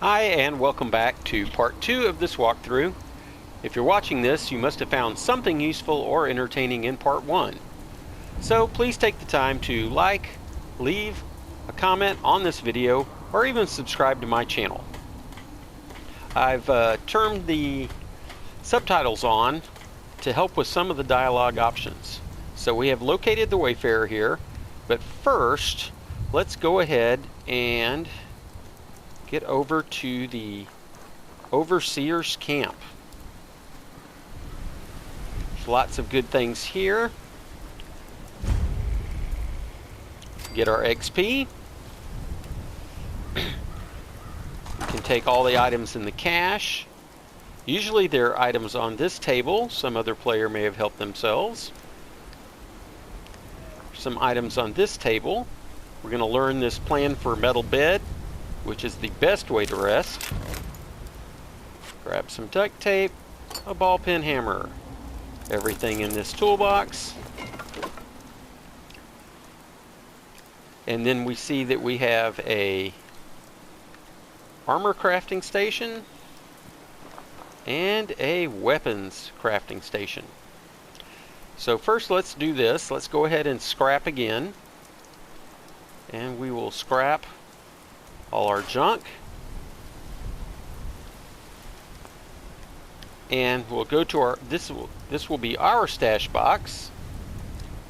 Hi, and welcome back to part 2 of this walkthrough. If you're watching this, you must have found something useful or entertaining in part 1. So please take the time to like, leave a comment on this video, or even subscribe to my channel. I've turned the subtitles on to help with some of the dialogue options. So we have located the Wayfarer here, but first, let's go ahead and get over to the Overseer's camp. There's lots of good things here. Get our XP. We can take all the items in the cache. Usually there are items on this table. Some other player may have helped themselves. Some items on this table. We're going to learn this plan for metal bed, which is the best way to rest. Grab some duct tape, a ball pen hammer, everything in this toolbox. And then we see that we have a armor crafting station and a weapons crafting station. So first let's do this. Let's go ahead and scrap again. And we will scrap all our junk, and we'll go to our this will be our stash box,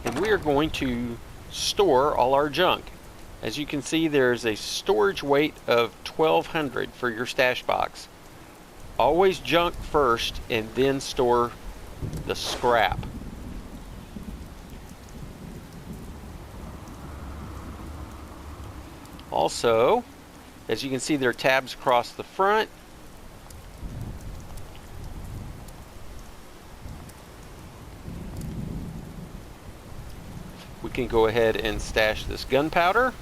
and we are going to store all our junk. As you can see, there's a storage weight of 1200 for your stash box. Always junk first and then store the scrap. Also, as you can see, there are tabs across the front. We can go ahead and stash this gunpowder.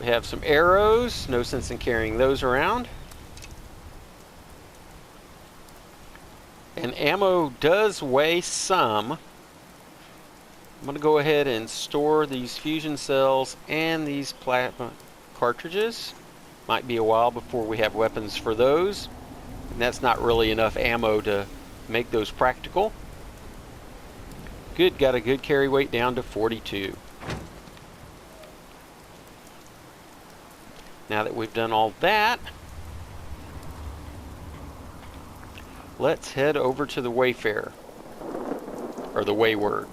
We have some arrows. No sense in carrying those around. And ammo does weigh some. I'm going to go ahead and store these fusion cells and these plasma cartridges. Might be a while before we have weapons for those. And that's not really enough ammo to make those practical. Good, got a good carry weight down to 42. Now that we've done all that, let's head over to the Wayfarer, or the Wayward.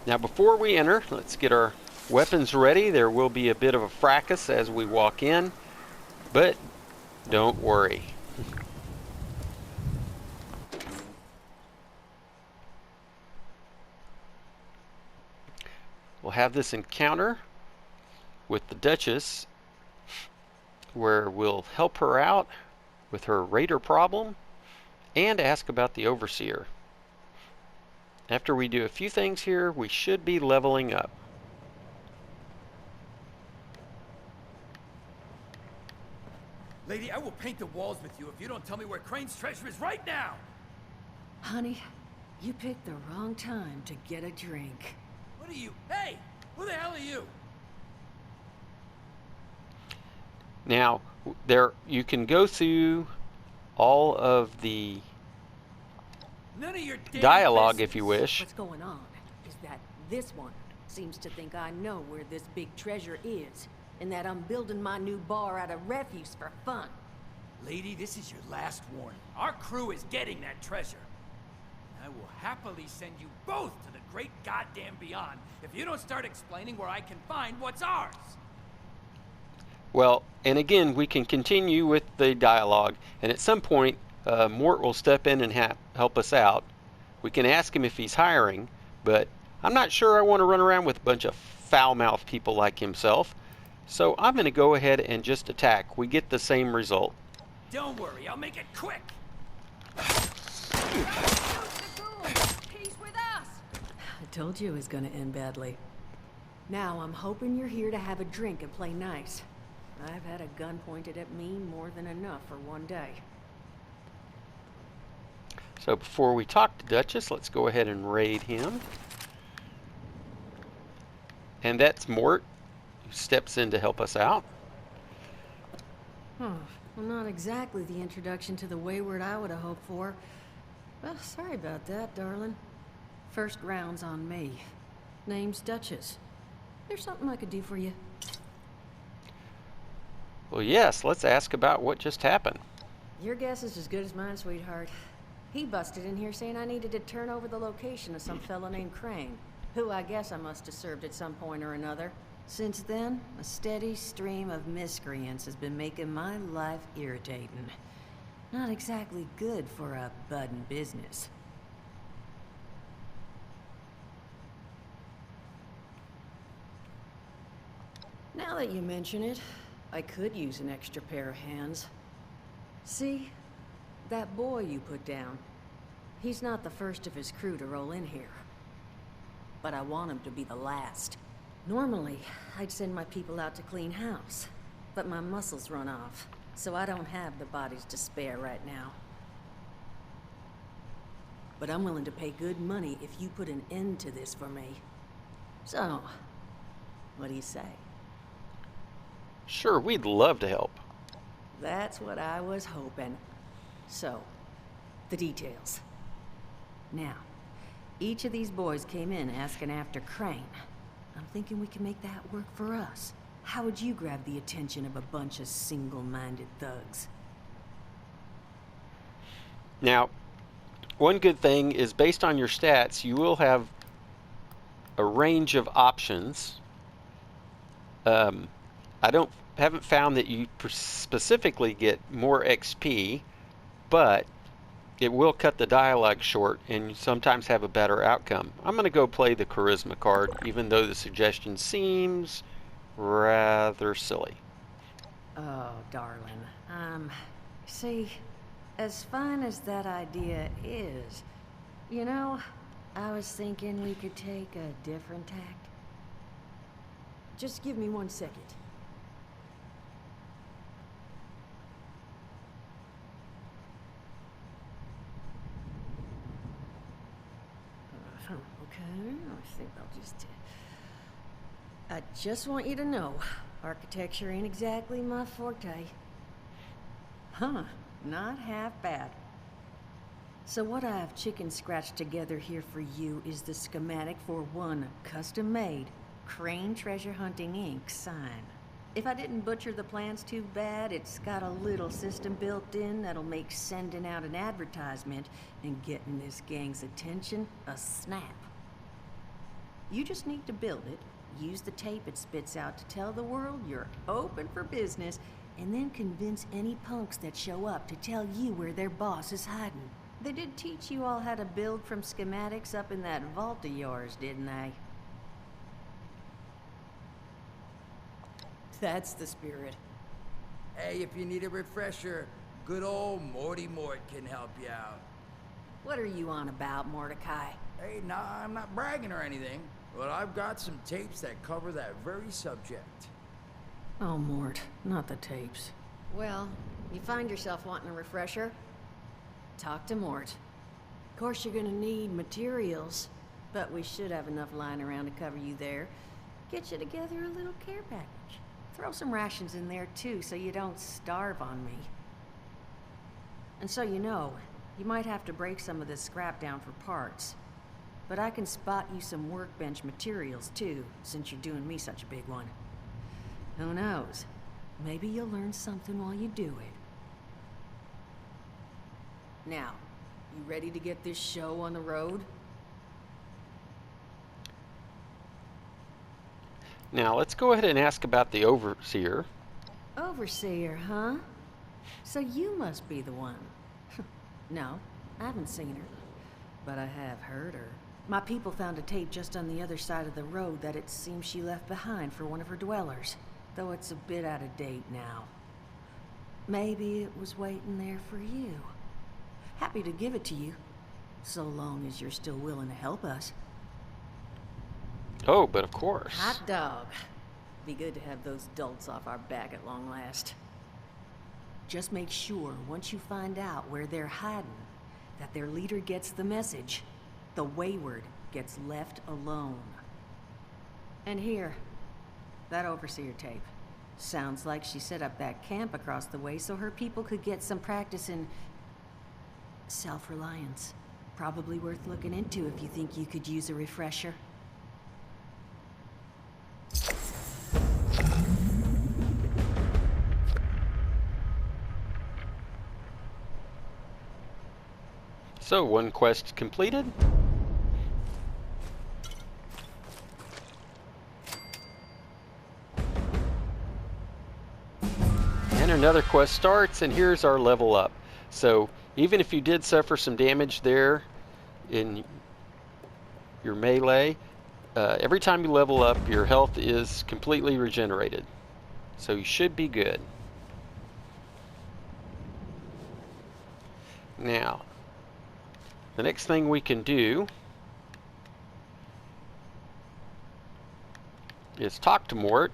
Now before we enter, let's get our weapons ready. There will be a bit of a fracas as we walk in, but don't worry. We'll have this encounter with the Duchess, where we'll help her out with her raider problem and ask about the Overseer. After we do a few things here, we should be leveling up. Lady, I will paint the walls with you if you don't tell me where Crane's treasure is right now! Honey, you picked the wrong time to get a drink. What are you? Hey! Who the hell are you? Now, there you can go through all of the None of your damn dialogue business. if you wish. What's going on is that this one seems to think I know where this big treasure is, and that I'm building my new bar out of refuse for fun. Lady, this is your last warning. Our crew is getting that treasure. I will happily send you both to the great goddamn beyond if you don't start explaining where I can find what's ours. Well, and again, we can continue with the dialogue, and at some point, Mort will step in and help us out. We can ask him if he's hiring, but I'm not sure I want to run around with a bunch of foul-mouthed people like himself. So I'm going to go ahead and just attack. We get the same result. Don't worry, I'll make it quick. He's with us! I told you it was gonna end badly. Now I'm hoping you're here to have a drink and play nice. I've had a gun pointed at me more than enough for one day. So before we talk to Duchess, let's go ahead and raid him. And that's Mort, who steps in to help us out. Well, not exactly the introduction to the Wayward I would have hoped for. Well, sorry about that, darling. First round's on me. Name's Duchess. There's something I could do for you. Well, yes, let's ask about what just happened. Your guess is as good as mine, sweetheart. He busted in here saying I needed to turn over the location of some fellow named Crane, who I guess I must have served at some point or another. Since then, a steady stream of miscreants has been making my life irritating. Not exactly good for a budding business. Now that you mention it, I could use an extra pair of hands. See? That boy you put down. He's not the first of his crew to roll in here. But I want him to be the last. Normally, I'd send my people out to clean house. But my muscles run off, so I don't have the bodies to spare right now. But I'm willing to pay good money if you put an end to this for me. So, what do you say? Sure, we'd love to help. That's what I was hoping. So, the details. Now, each of these boys came in asking after Crane. I'm thinking we can make that work for us. How would you grab the attention of a bunch of single-minded thugs? Now, one good thing is based on your stats, you will have a range of options. Haven't found that you specifically get more XP, but it will cut the dialogue short and you sometimes have a better outcome. I'm going to go play the charisma card, even though the suggestion seems rather silly. Oh, darling. See, as fine as that idea is, you know, I was thinking we could take a different tact. Just give me 1 second. Okay, I think I'll just... I just want you to know, architecture ain't exactly my forte. Huh, not half bad. So what I've chicken scratched together here for you is the schematic for one custom-made Crane Treasure Hunting Inc. sign. If I didn't butcher the plans too bad, it's got a little system built in that'll make sending out an advertisement and getting this gang's attention a snap. You just need to build it, use the tape it spits out to tell the world you're open for business, and then convince any punks that show up to tell you where their boss is hiding. They did teach you all how to build from schematics up in that vault of yours, didn't they? That's the spirit. Hey, if you need a refresher, good old Morty Mort can help you out. What are you on about, Mordecai? Hey, nah, I'm not bragging or anything, but I've got some tapes that cover that very subject. Oh, Mort, not the tapes. Well, you find yourself wanting a refresher? Talk to Mort. Of course, you're gonna need materials, but we should have enough lying around to cover you there. Get you together a little care package. Throw some rations in there, too, so you don't starve on me. And so you know, you might have to break some of this scrap down for parts. But I can spot you some workbench materials, too, since you're doing me such a big one. Who knows? Maybe you'll learn something while you do it. Now, you ready to get this show on the road? Now, let's go ahead and ask about the Overseer. Overseer, huh? So you must be the one. No, I haven't seen her, but I have heard her. My people found a tape just on the other side of the road that it seems she left behind for one of her dwellers, though it's a bit out of date now. Maybe it was waiting there for you. Happy to give it to you, so long as you're still willing to help us. Oh, but of course. Hot dog. Be good to have those dolts off our back at long last. Just make sure, once you find out where they're hiding, that their leader gets the message. The Wayward gets left alone. And here, that overseer tape. Sounds like she set up that camp across the way so her people could get some practice in self-reliance. Probably worth looking into if you think you could use a refresher. So, one quest completed. And another quest starts, and here's our level up. So, even if you did suffer some damage there in your melee, every time you level up, your health is completely regenerated. So you should be good. Now, the next thing we can do is talk to Mort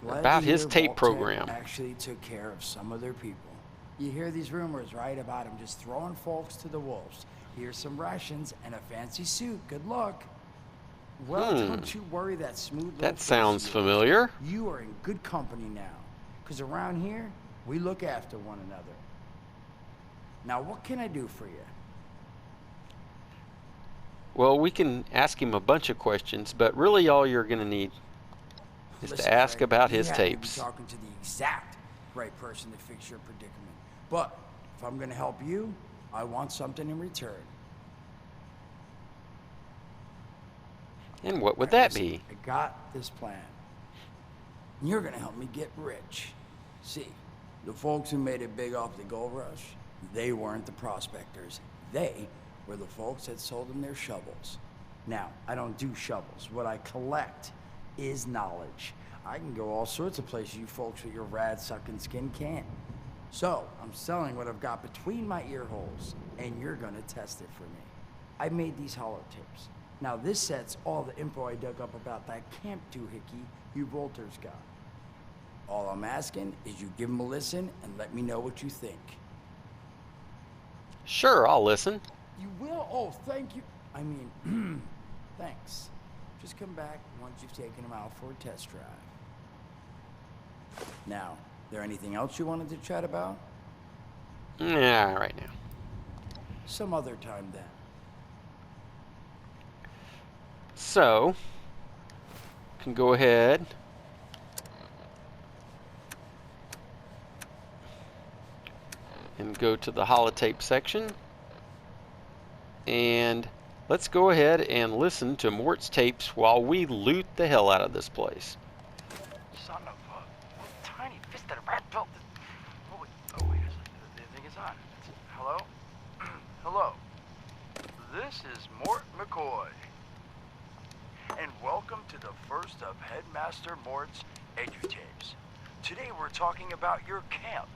about his tape program. Actually took care of some of their people. You hear these rumors, right, about him just throwing folks to the wolves. Here's some rations and a fancy suit. Good luck. Well, don't you worry that smooth little That sounds face familiar. You are in good company now. Because around here, we look after one another. Now, what can I do for you? Well, we can ask him a bunch of questions, but really all you're going to need is to ask about his tapes. You're talking to the exact right person to fix your predicament. But if I'm going to help you, I want something in return. And what would that be? I got this plan. And you're going to help me get rich. See, the folks who made it big off the gold rush, they weren't the prospectors. They were the folks that sold them their shovels. Now, I don't do shovels. What I collect is knowledge. I can go all sorts of places you folks with your rad-sucking skin can't. So, I'm selling what I've got between my ear holes, and you're gonna test it for me. I made these holotapes. Now, this set's all the info I dug up about that camp doohickey you Volters got. All I'm asking is you give them a listen and let me know what you think. Sure, I'll listen. You will? Oh, thank you. I mean, thanks. Just come back once you've taken them out for a test drive. Now, there anything else you wanted to chat about? Yeah, right now. Some other time then. So, can go ahead and go to the holotape section, and let's go ahead and listen to Mort's tapes while we loot the hell out of this place. Son of a tiny fisted rat built. Oh wait, the thing is on. Hello? Hello. This is Mort McCoy. And welcome to the first of Headmaster Mort's edutapes. Today we're talking about your camp.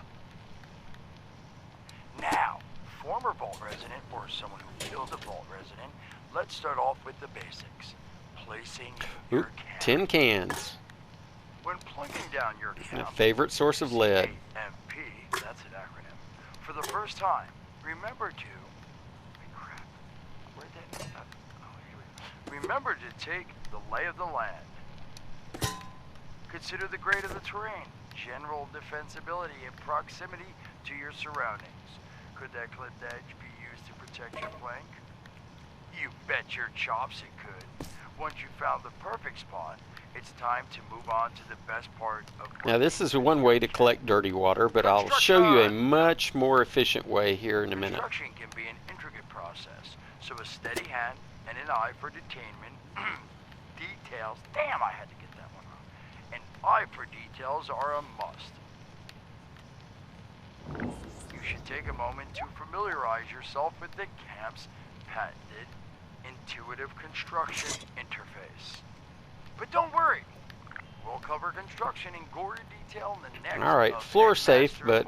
Now, former vault resident or someone who killed a vault resident, let's start off with the basics. Placing your camp. Tin cans. When plunking down your camp, My favorite source of lead. AMP, that's an acronym. For the first time, remember to... Wait, crap. Where'd that... oh, here we go. Remember to take the lay of the land. Consider the grade of the terrain, general defensibility, and proximity to your surroundings. Could that clipped edge be used to protect your flank? You bet your chops it could. Once you found the perfect spot, it's time to move on to the best part of... Now this is one way to collect dirty water, but I'll show you a much more efficient way here in a minute. Construction can be an intricate process, so a steady hand and an eye for detainment, details, damn I had to get that one wrong, an eye for details are a must. You should take a moment to familiarize yourself with the camp's patented intuitive construction interface. But don't worry, we'll cover construction in gory detail in the next. Alright, floor safe, but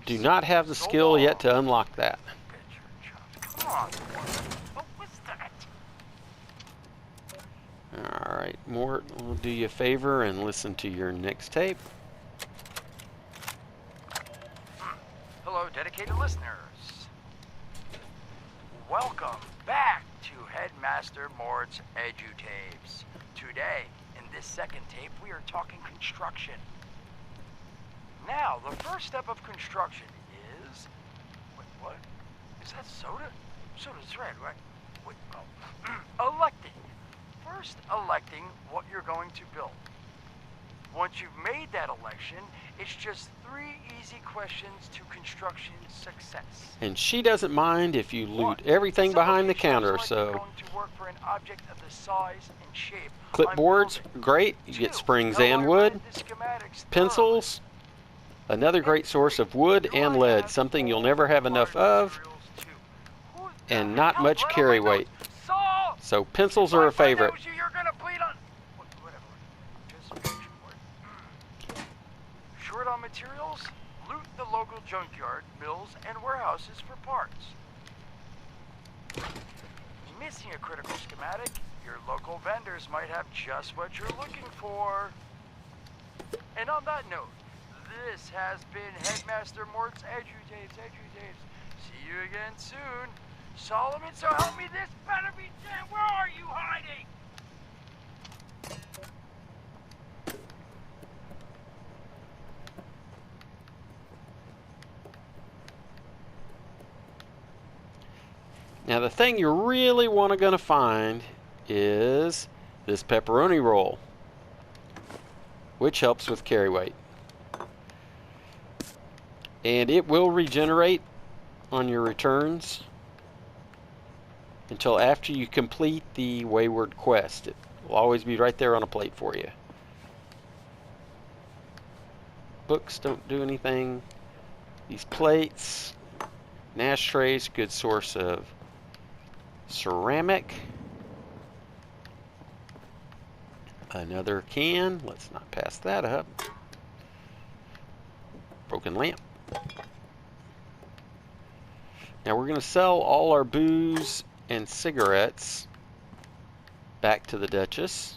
do not have the skill yet to unlock that. Come on, what was that? Alright, Mort, we'll do you a favor and listen to your next tape. dedicated listeners. Welcome back to Headmaster Mort's Edutapes. Today, in this second tape, we are talking construction. Now, the first step of construction is... Wait, what? Is that soda? Soda's red, right? Wait, oh. Electing. First, electing what you're going to build. Once you've made that election, it's just 3 easy questions to construction success. And she doesn't mind if you loot everything behind the counter, so... Going to work for an object of the size and shape. Clipboards, great. You get springs and wood. Pencils, another great source of wood and lead, something you'll never have enough of, and not much carry weight. So pencils are a favorite. Short on materials? Loot the local junkyard, mills, and warehouses for parts. Missing a critical schematic? Your local vendors might have just what you're looking for. And on that note, this has been Headmaster Mort's Edutapes. See you again soon. Solomon, so help me, this better be Jen. Where are you hiding? Now the thing you're really going to find is this pepperoni roll, which helps with carry weight. And it will regenerate on your returns until after you complete the Wayward quest. It will always be right there on a plate for you. Books don't do anything. These plates, and ashtrays, good source of ceramic. Another can. Let's not pass that up. Broken lamp. Now we're going to sell all our booze and cigarettes back to the Duchess.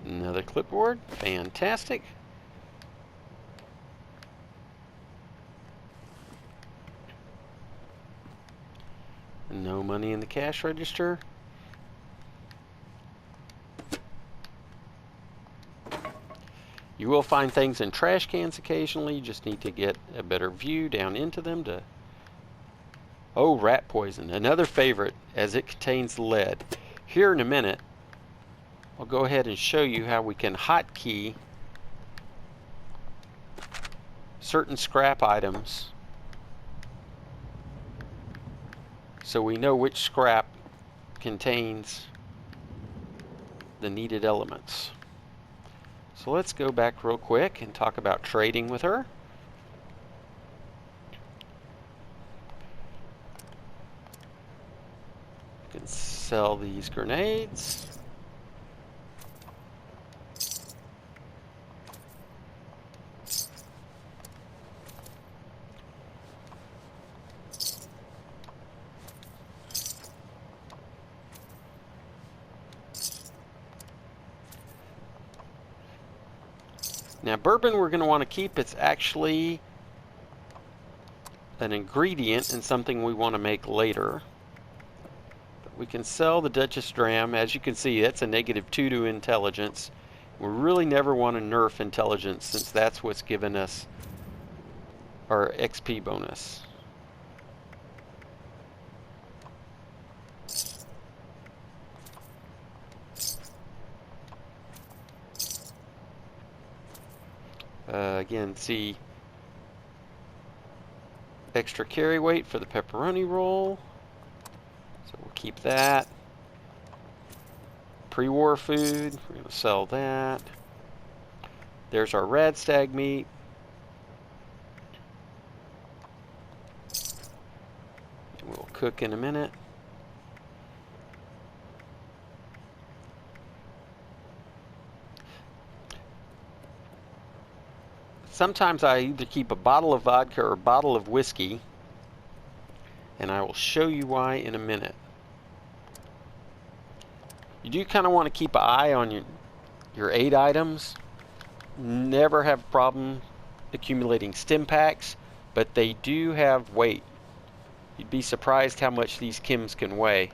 Another clipboard, fantastic. No money in the cash register. You will find things in trash cans occasionally. You just need to get a better view down into them to... Oh, rat poison, another favorite, as it contains lead. Here in a minute, I'll go ahead and show you how we can hotkey certain scrap items so we know which scrap contains the needed elements. So let's go back real quick and talk about trading with her. You can sell these grenades. Now bourbon we're going to want to keep. It's actually an ingredient in something we want to make later. But we can sell the Duchess Dram. As you can see, that's a -2 to intelligence. We really never want to nerf intelligence since that's what's given us our XP bonus. Again, see extra carry weight for the pepperoni roll. So we'll keep that. Pre-war food, we're going to sell that. There's our rad stag meat. cook in a minute. Sometimes I either keep a bottle of vodka or a bottle of whiskey, and I will show you why in a minute. You do kind of want to keep an eye on your aid items. Never have a problem accumulating stim packs, but they do have weight. You'd be surprised how much these chems can weigh.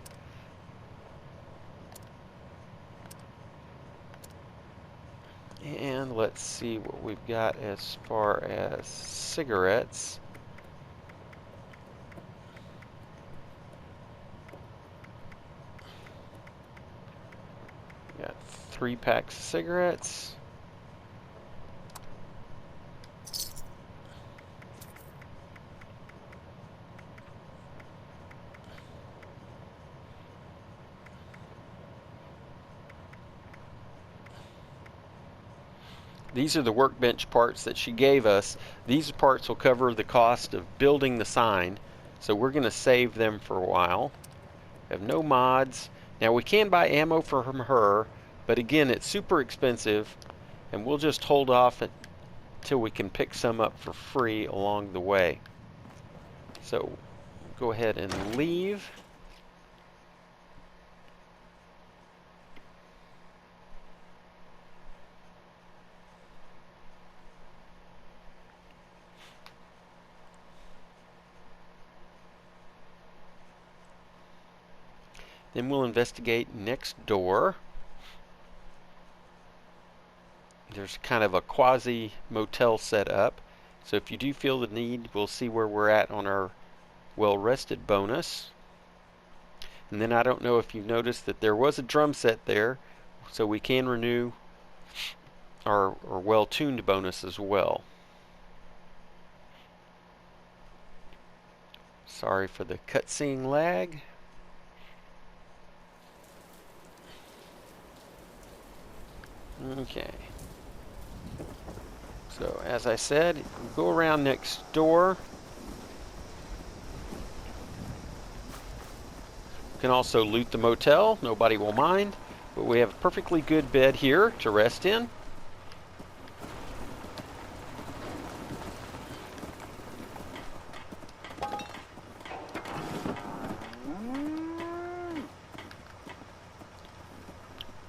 And let's see what we've got as far as cigarettes. Got 3 packs of cigarettes. These are the workbench parts that she gave us. These parts will cover the cost of building the sign, so we're going to save them for a while. We have no mods. Now we can buy ammo from her, but again it's super expensive, and we'll just hold off until we can pick some up for free along the way. So go ahead and leave. Then we'll investigate next door. There's kind of a quasi motel set up. So if you do feel the need, we'll see where we're at on our well-rested bonus. And then I don't know if you've noticed that there was a drum set there, so we can renew our well-tuned bonus as well. Sorry for the cutscene lag. Okay. So as I said, go around next door. You can also loot the motel, nobody will mind, but we have a perfectly good bed here to rest in.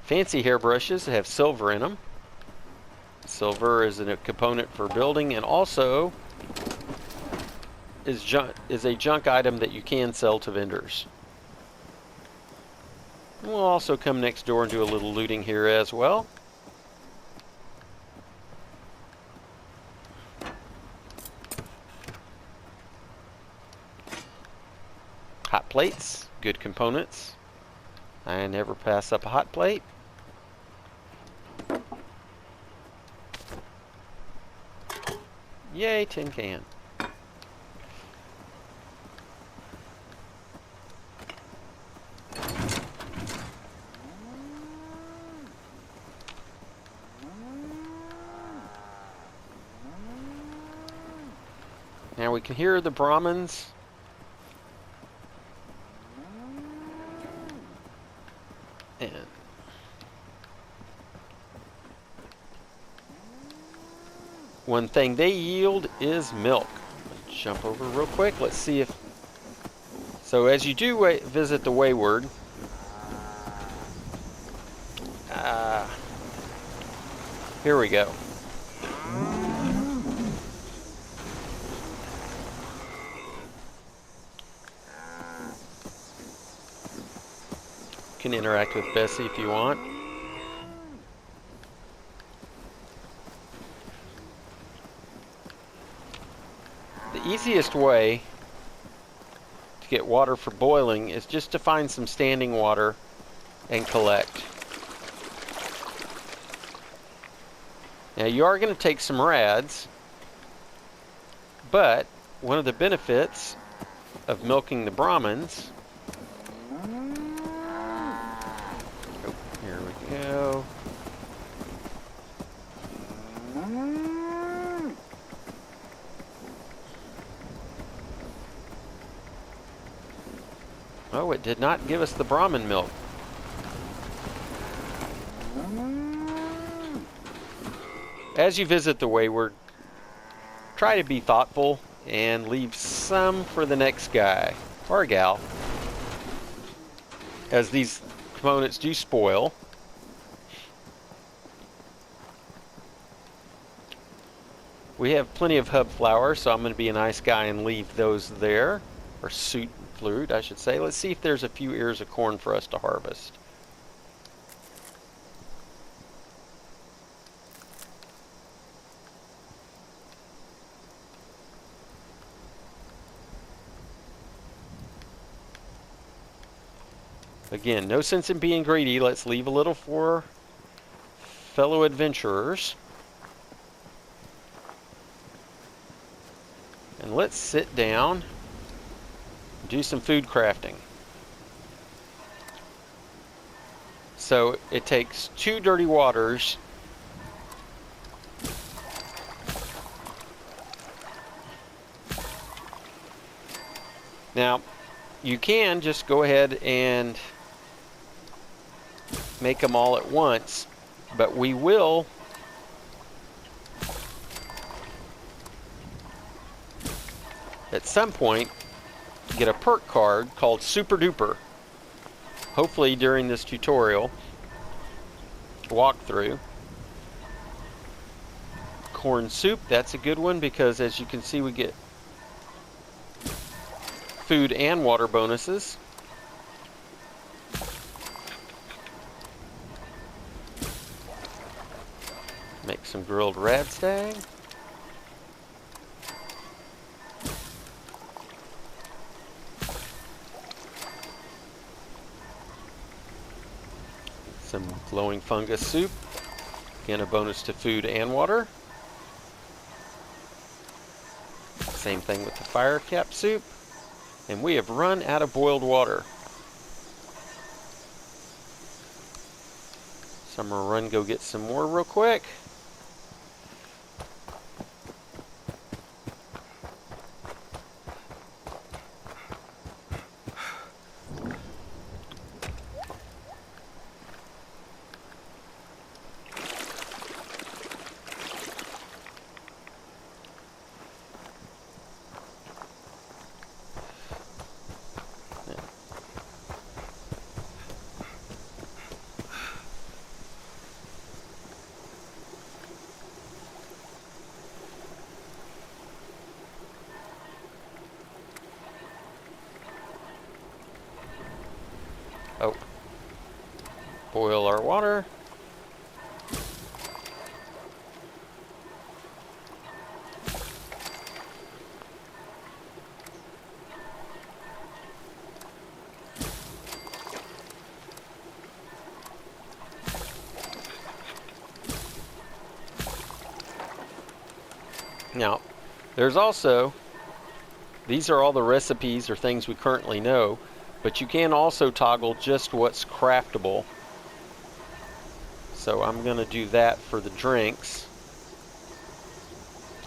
Fancy hairbrushes have silver in them. Silver is a component for building, and also is a junk item that you can sell to vendors. We'll also come next door and do a little looting here as well. Hot plates, good components. I never pass up a hot plate. Yay, tin can. Now we can hear the Brahmins. And one thing they yield is milk. Let's jump over real quick. Let's see if... So as you do visit the Wayward, here we go. You can interact with Bessie if you want. The easiest way to get water for boiling is just to find some standing water and collect. Now you are going to take some rads, but one of the benefits of milking the Brahmins... Oh, here we go. Oh, it did not give us the Brahmin milk. As you visit the Wayward, try to be thoughtful and leave some for the next guy or gal, as these components do spoil. We have plenty of hub flour, so I'm going to be a nice guy and leave those there, or soot fluid, I should say. Let's see if there's a few ears of corn for us to harvest. Again, no sense in being greedy. Let's leave a little for fellow adventurers. And let's sit down and do some food crafting. So it takes 2 dirty waters now. You can just go ahead and make them all at once, but we will at some point get a perk card called Super Duper. Hopefully during this tutorial walkthrough. Corn soup, that's a good one because as you can see we get food and water bonuses. Make some grilled radstag. Some glowing fungus soup. Again, a bonus to food and water. Same thing with the fire cap soup. And we have run out of boiled water. So I'm going to run go get some more real quick. Oh, boil our water. Now, there's also, these are all the recipes or things we currently know, but you can also toggle just what's craftable. So I'm going to do that for the drinks.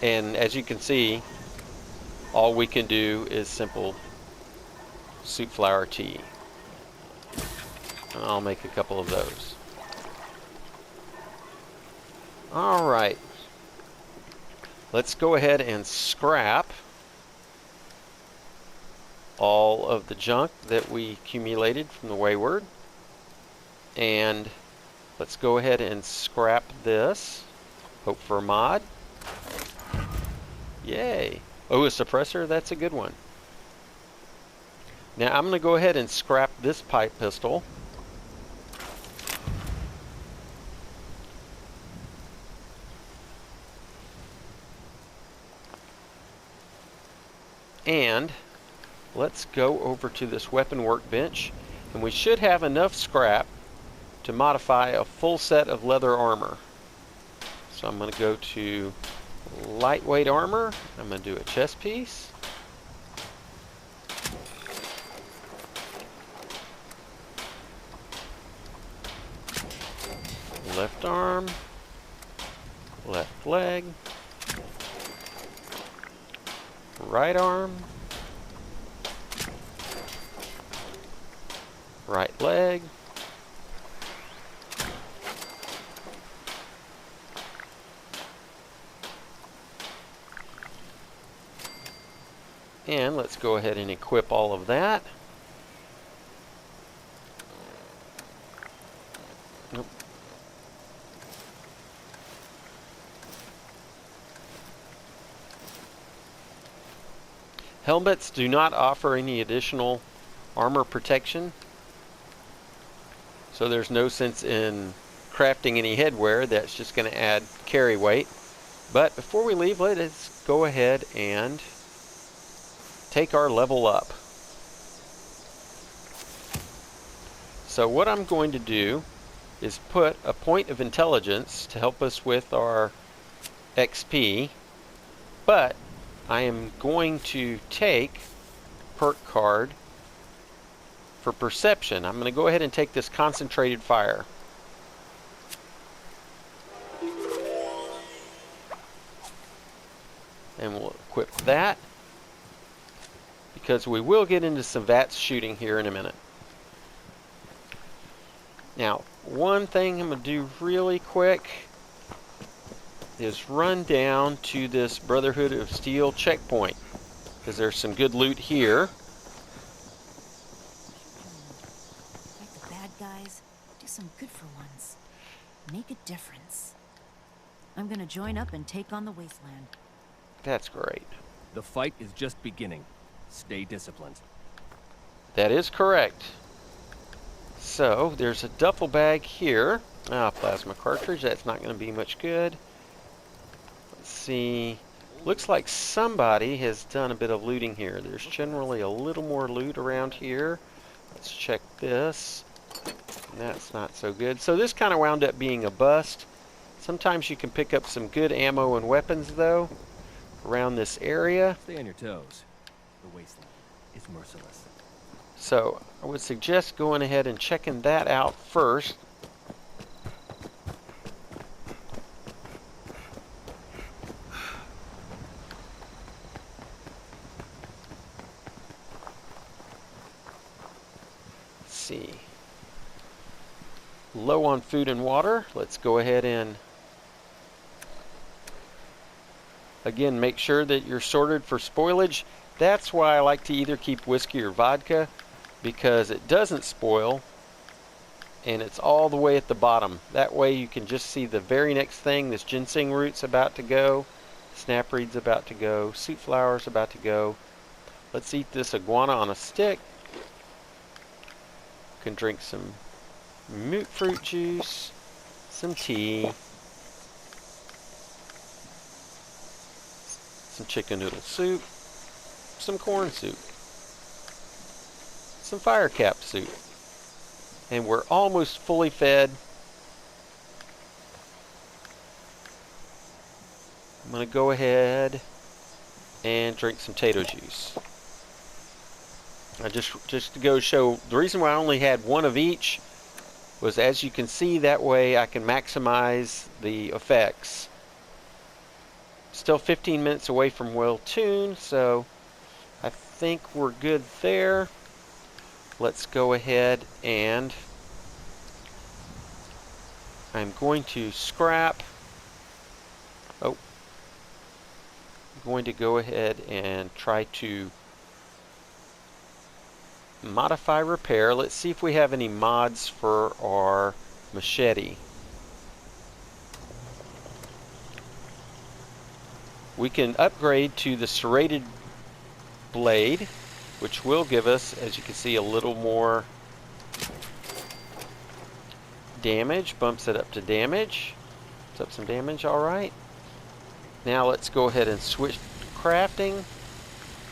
And as you can see, all we can do is simple soup flour tea. And I'll make a couple of those. Alright. Let's go ahead and scrap all of the junk that we accumulated from the Wayward. And let's go ahead and scrap this. Hope for a mod. Yay. Oh, a suppressor? That's a good one. Now I'm going to go ahead and scrap this pipe pistol. And let's go over to this weapon workbench, and we should have enough scrap to modify a full set of leather armor. So I'm going to go to lightweight armor. I'm going to do a chest piece. Left arm. Left leg. Right arm. Right leg. And let's go ahead and equip all of that. Nope. Helmets do not offer any additional armor protection, so there's no sense in crafting any headwear. That's just going to add carry weight. But before we leave, let's go ahead and take our level up. So what I'm going to do is put a point of intelligence to help us with our XP, but I am going to take perk card for perception. I'm going to go ahead and take this concentrated fire. And we'll equip that, because we will get into some VATS shooting here in a minute. Now, one thing I'm going to do really quick is run down to this Brotherhood of Steel checkpoint, because there's some good loot here. Fight the bad guys, do some good for once. Make a difference. I'm gonna join up and take on the wasteland. That's great. The fight is just beginning. Stay disciplined. That is correct. So, there's a duffel bag here. Plasma cartridge, that's not going to be much good. Let's see. Looks like somebody has done a bit of looting here. There's generally a little more loot around here. Let's check this. That's not so good. So this kind of wound up being a bust. Sometimes you can pick up some good ammo and weapons, though, around this area. Stay on your toes. The wasteland is merciless. So I would suggest going ahead and checking that out first. Let's see. Low on food and water. Let's go ahead and again make sure that you're sorted for spoilage. That's why I like to either keep whiskey or vodka, because it doesn't spoil and it's all the way at the bottom. That way you can just see the very next thing. This ginseng root's about to go, snapreed's about to go, soup flower's about to go. Let's eat this iguana on a stick. You can drink some mute fruit juice, some tea, some chicken noodle soup, some corn soup, some fire cap soup, and we're almost fully fed. I'm going to go ahead and drink some potato juice. I just to go show, the reason why I only had one of each was, as you can see, that way I can maximize the effects. Still 15 minutes away from well tuned, so I think we're good there. Let's go ahead and I'm going to scrap. I'm going to go ahead and try to modify repair. Let's see if we have any mods for our machete. We can upgrade to the serrated blade, which will give us, as you can see, a little more damage. Bumps it up to damage. It's up some damage, alright. Now let's go ahead and switch to crafting,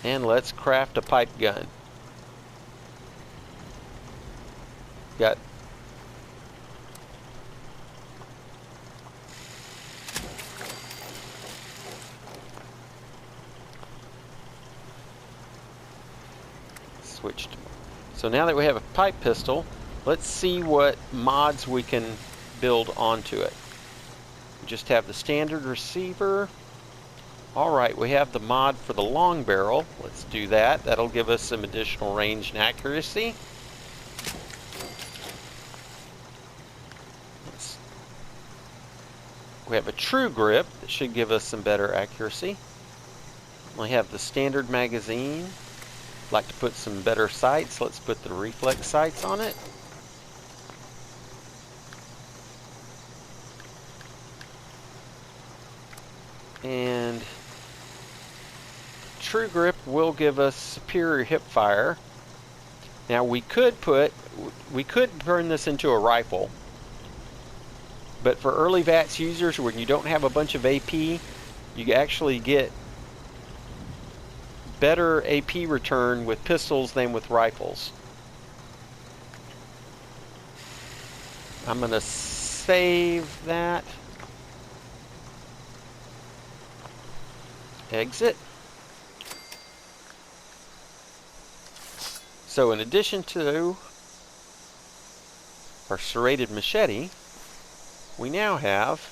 and let's craft a pipe gun. Got switched. So now that we have a pipe pistol, let's see what mods we can build onto it. We just have the standard receiver. Alright, we have the mod for the long barrel. Let's do that. That'll give us some additional range and accuracy. We have a true grip that should give us some better accuracy. We have the standard magazine. Like to put some better sights. Let's put the reflex sights on it. And true grip will give us superior hip fire. Now we could turn this into a rifle, but for early VATS users, when you don't have a bunch of AP, you actually get better AP return with pistols than with rifles. I'm gonna save that. Exit. So in addition to our serrated machete, we now have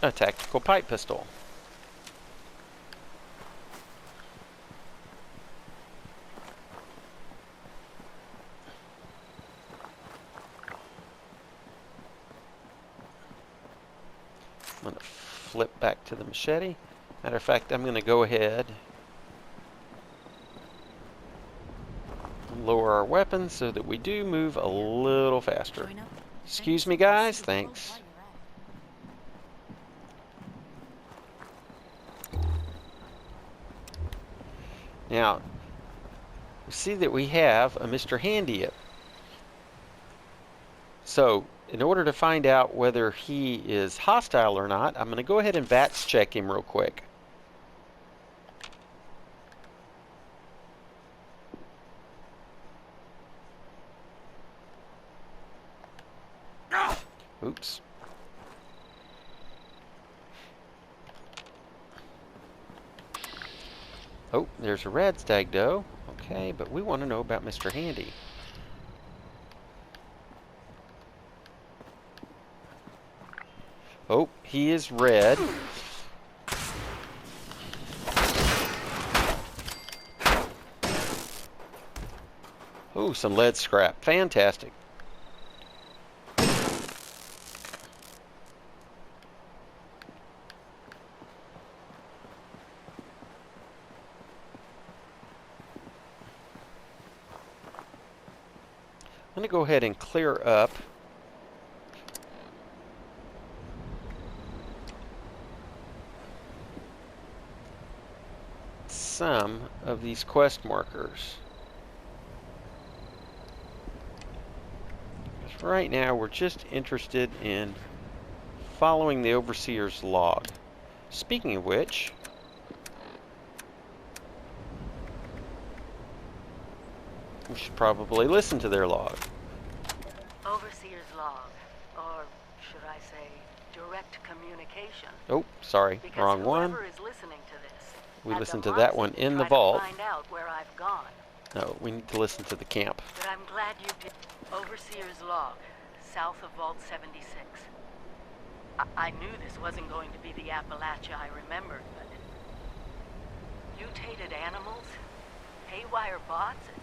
a tactical pipe pistol. I'm going to flip back to the machete. Matter of fact, I'm going to go ahead and lower our weapons so that we do move a little faster. Excuse me, guys. Thanks. Now, you see that we have a Mr. Handy up. So, in order to find out whether he is hostile or not, I'm going to go ahead and VATS check him real quick. Oops. Oh, there's a red stag doe. Okay, but we want to know about Mr. Handy. Oh, he is red. Oh, some lead scrap. Fantastic. I'm going to go ahead and clear up some of these quest markers. Because right now we're just interested in following the Overseer's log. Speaking of which, we should probably listen to their log. Overseer's log, or should I say, direct communication. Oh, sorry, Because wrong one. whoever is listening to this, We had listened the to that moxie one to in the try to vault. Find out where I've gone. No, we need to listen to the camp. But I'm glad you did. Overseer's log, south of Vault 76. I knew this wasn't going to be the Appalachia I remembered, but mutated animals, haywire bots, and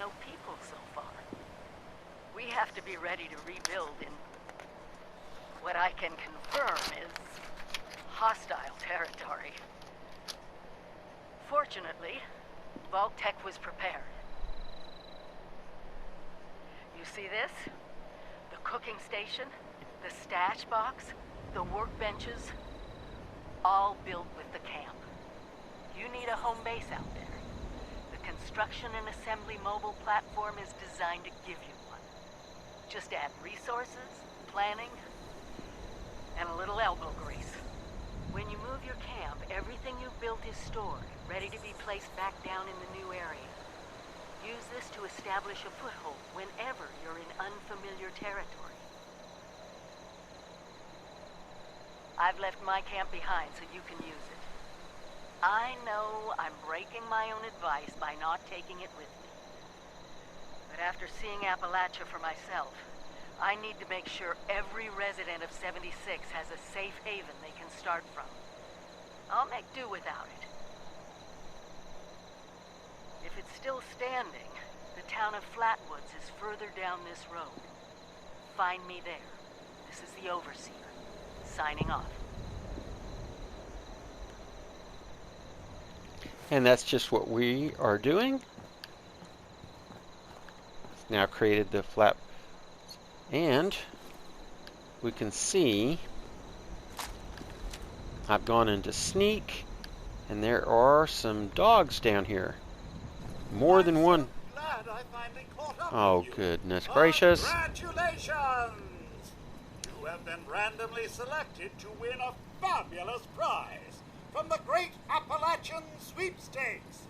no people so far. We have to be ready to rebuild in what I can confirm is hostile territory. Fortunately, Vault Tech was prepared. You see this? The cooking station, the stash box, the workbenches, all built with the camp. You need a home base out there. The construction and assembly mobile platform is designed to give you one. Just add resources, planning, and a little elbow grease. When you move your camp, everything you've built is stored, ready to be placed back down in the new area. Use this to establish a foothold whenever you're in unfamiliar territory. I've left my camp behind so you can use it. I know I'm breaking my own advice by not taking it with me. But after seeing Appalachia for myself, I need to make sure every resident of 76 has a safe haven they can start from. I'll make do without it. If it's still standing, the The town of Flatwoods is further down this road. Find me there. This is the Overseer, signing off. And that's just what we are doing. It's now created the flap. And we can see I've gone into sneak, and there are some dogs down here. More than one. Glad I finally caught up Oh, with you. goodness gracious. Congratulations! You have been randomly selected to win a fabulous prize from the Great Appalachian Sweepstakes.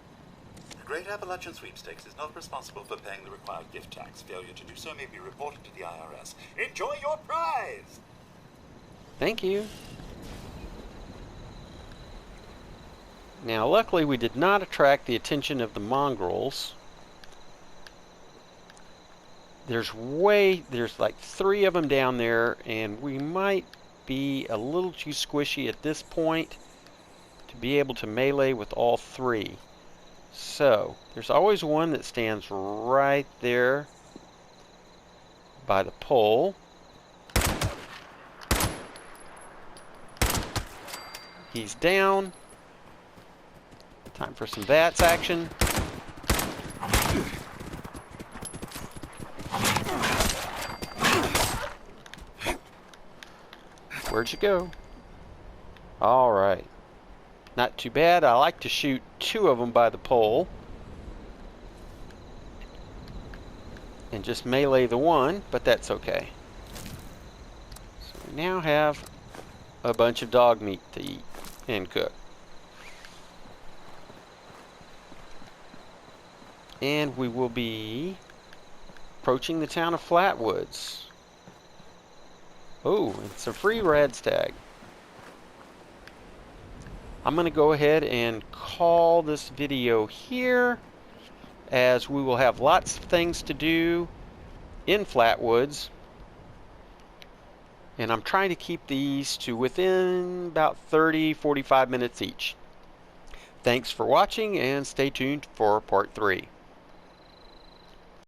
The Great Appalachian Sweepstakes is not responsible for paying the required gift tax. Failure to do so may be reported to the IRS. Enjoy your prize! Thank you. Now, luckily, we did not attract the attention of the mongrels. There's like 3 of them down there, and we might be a little too squishy at this point to be able to melee with all 3. So, there's always one that stands right there by the pole. He's down. Time for some VATS action. Where'd you go? Alright. Not too bad. I like to shoot 2 of them by the pole. And just melee the one, but that's okay. So we now have a bunch of dog meat to eat and cook. And we will be approaching the town of Flatwoods. Oh, it's a free rad stag. I'm going to go ahead and call this video here, as we will have lots of things to do in Flatwoods. And I'm trying to keep these to within about 30-45 minutes each. Thanks for watching, and stay tuned for part 3.